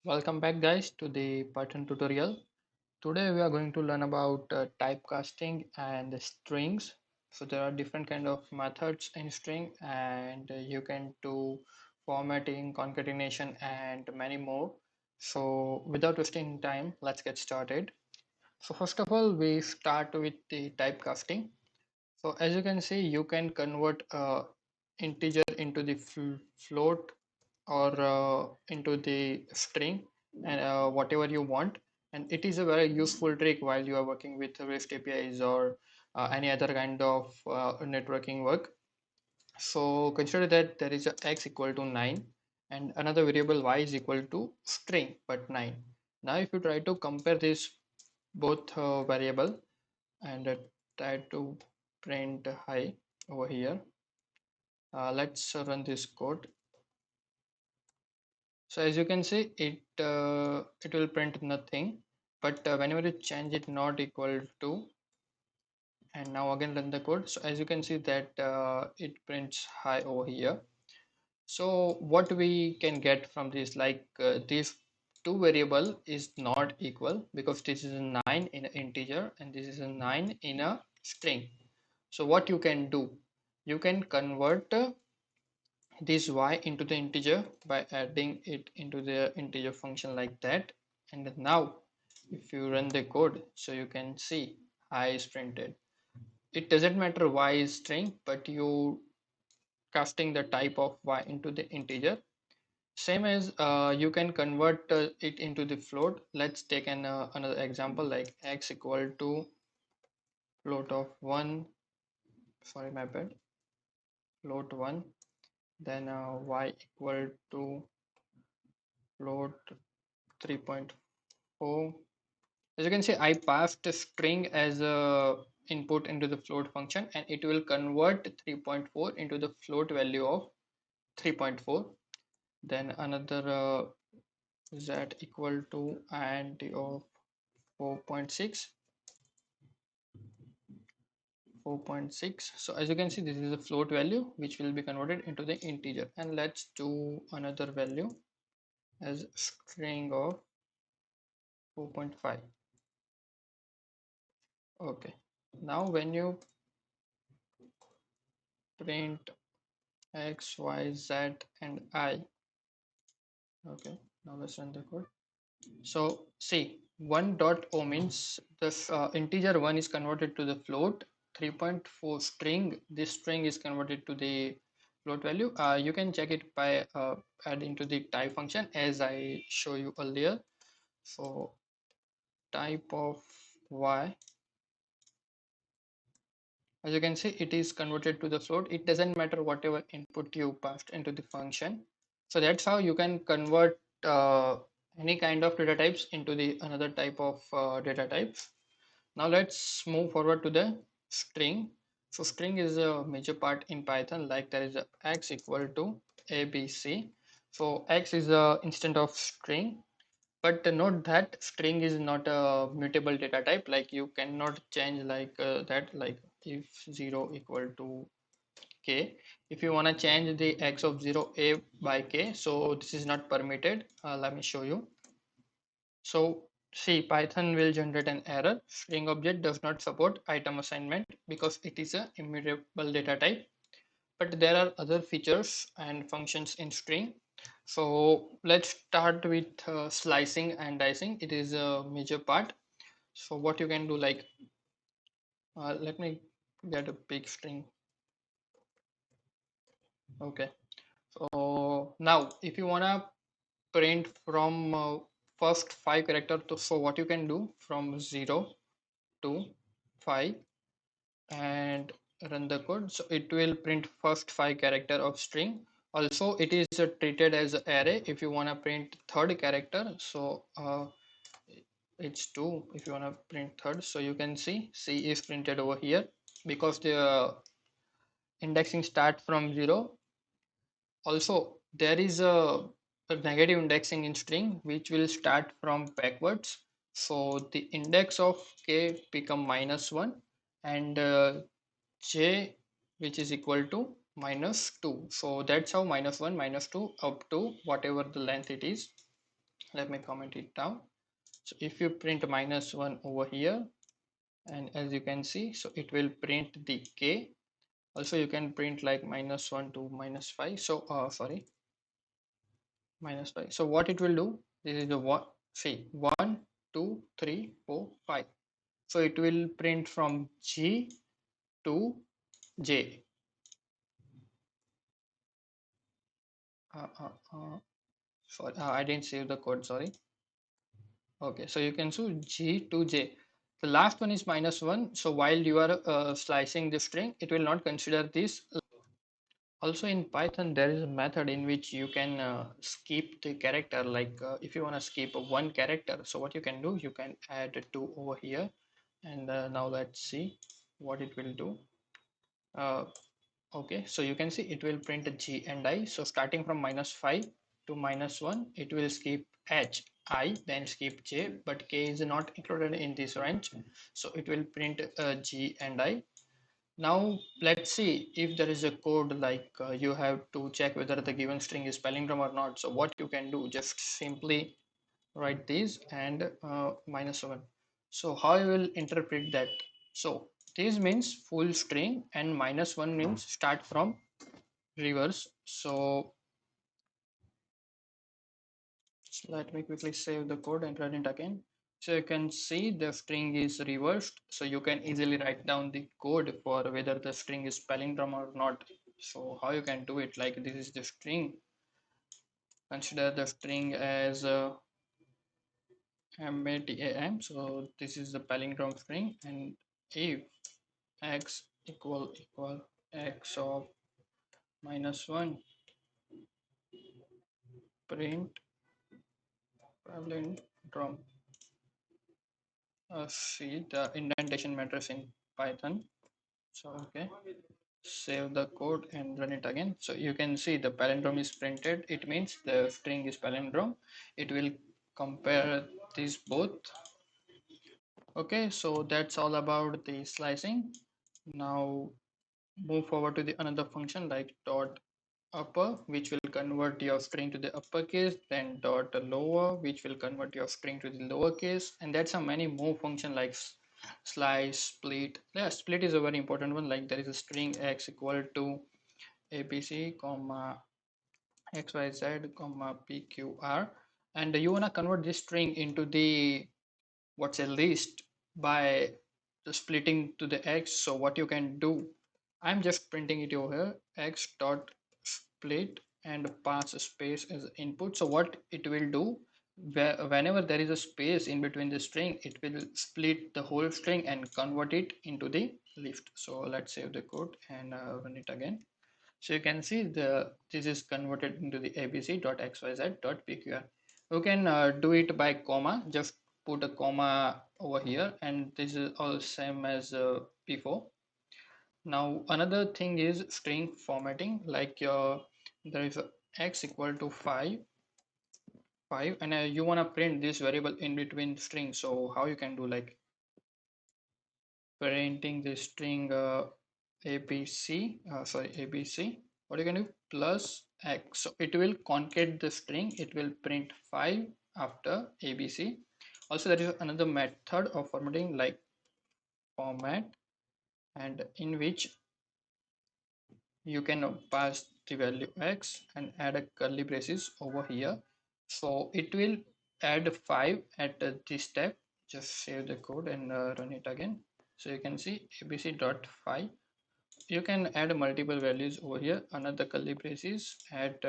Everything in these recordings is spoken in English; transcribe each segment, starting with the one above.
Welcome back guys to the Python tutorial. Today we are going to learn about typecasting and strings. So there are different kind of methods in string and you can do formatting, concatenation and many more. So without wasting time, let's get started. So first of all, we start with the typecasting. So as you can see, you can convert integer into the float or into the string and whatever you want, and it is a very useful trick while you are working with REST APIs or any other kind of networking work. So consider that there is a x equal to 9 and another variable y is equal to string but 9. Now if you try to compare this both variable and try to print high over here, let's run this code. So as you can see, it will print nothing, but whenever you change it not equal to, and now again run the code. So as you can see that it prints high over here. So what we can get from this, like these two variable is not equal because this is a 9 in an integer and this is a 9 in a string. So what you can do, you can convert this y into the integer by adding it into the integer function like that. And now if you run the code, so you can see I is printed. It doesn't matter y is string, but you casting the type of y into the integer. Same as you can convert it into the float. Let's take another example, like x equal to float of 1, sorry my bad, float 1, then y equal to float 3.4. As you can see, I passed a string as a input into the float function and it will convert 3.4 into the float value of 3.4. Then another z equal to int of 4.6. 4.6. So as you can see, this is a float value which will be converted into the integer. And let's do another value as string of 4.5. Okay. Now when you print x, y, z and I. Okay, now let's run the code. So see, 1.o means this integer 1 is converted to the float. 3.4 string, this string is converted to the float value. You can check it by adding to the type function as I show you earlier. So type of y, as you can see, it is converted to the float. It doesn't matter whatever input you passed into the function. So that's how you can convert any kind of data types into the another type of data types. Now let's move forward to the string. So string is a major part in Python, like there is a x equal to abc. So x is a instant of string, but note that string is not a mutable data type. Like you cannot change like that, like if 0 equal to k, if you want to change the x of 0 a by k, so this is not permitted. Let me show you. So see, Python will generate an error. String object does not support item assignment because it is a immutable data type. But there are other features and functions in string. So let's start with slicing and dicing. It is a major part. So what you can do, like let me get a big string. Okay. So now if you wanna print from first 5 character, so what you can do, from 0 to 5 and run the code. So it will print first 5 character of string. Also it is treated as array. If you want to print third character, so it's 2. If you want to print third, so you can see C is printed over here because the indexing start from 0. Also there is a negative indexing in string which will start from backwards. So the index of k become -1 and j, which is equal to -2. So that's how -1, -2 up to whatever the length it is. Let me comment it down. So if you print -1 over here, and as you can see, so it will print the k. Also you can print like -1 to -5. So sorry, -5. So what it will do, this is the one, see, 1 2 3 4 5. So it will print from G to J. uh, uh, uh, Sorry, I didn't save the code, sorry. Okay, so you can see G to J. The last one is -1. So while you are slicing the string, it will not consider this. Also in Python, there is a method in which you can skip the character. Like if you want to skip one character, so what you can do, you can add 2 over here. And now let's see what it will do. Uh, okay, so you can see it will print G and I. So starting from -5 to -1, it will skip H, I, then skip J, but K is not included in this range. So it will print G and I. Now let's see if there is a code like you have to check whether the given string is palindrome or not. So what you can do, just simply write this and -1. So how you will interpret that? So this means full string and -1 means start from reverse. So let me quickly save the code and run it again. So you can see the string is reversed. So you can easily write down the code for whether the string is palindrome or not. So how you can do it, like this is the string. Consider the string as MATAM. So this is the palindrome string, and if x equal x of -1, print palindrome. See the indentation matters in Python. So okay, save the code and run it again. So you can see the palindrome is printed. It means the string is palindrome. It will compare these both. Okay, so that's all about the slicing. Now move forward to the another function like dot upper, which will convert your string to the uppercase, then dot lower, which will convert your string to the lowercase, and that's a many more function like slice, split. Yeah, split is a very important one. Like there is a string x equal to abc comma xyz comma pqr, and you wanna convert this string into the what's a list by splitting to the x. So what you can do, I'm just printing it over here, x dot split and pass a space as input. So what it will do, whenever there is a space in between the string, it will split the whole string and convert it into the list. So let's save the code and run it again. So you can see this is converted into the abc.xyz.pqr. You can do it by comma, just put a comma over here, and this is all same as before. Now another thing is string formatting, like there is a x equal to 5, and you want to print this variable in between strings. So how you can do, like printing the string abc, what you can do, plus x. So it will concat the string, it will print 5 after abc. Also there is another method of formatting like format, and in which you can pass the value x and add a curly braces over here. So it will add 5 at this step. Just save the code and run it again. So you can see abc.5. You can add multiple values over here. Another curly braces at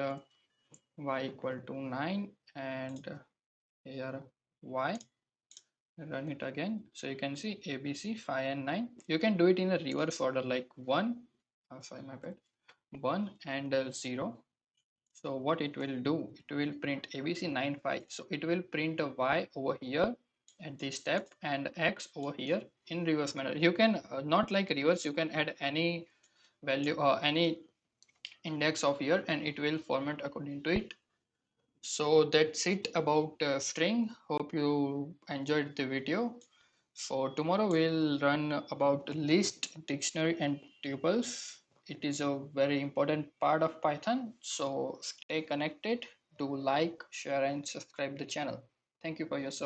y equal to 9, and here y. Run it again. So you can see abc 5 and 9. You can do it in a reverse order, like 1, sorry, my bad, 1 and 0. So what it will do, it will print abc 9 5. So it will print a y over here at this step and x over here in reverse manner. You can not like reverse, you can add any value or any index of here, and it will format according to it. So that's it about string. Hope you enjoyed the video. So tomorrow we'll run about list, dictionary and tuples. It is a very important part of Python. So stay connected. do like, share, and subscribe the channel. Thank you for your support.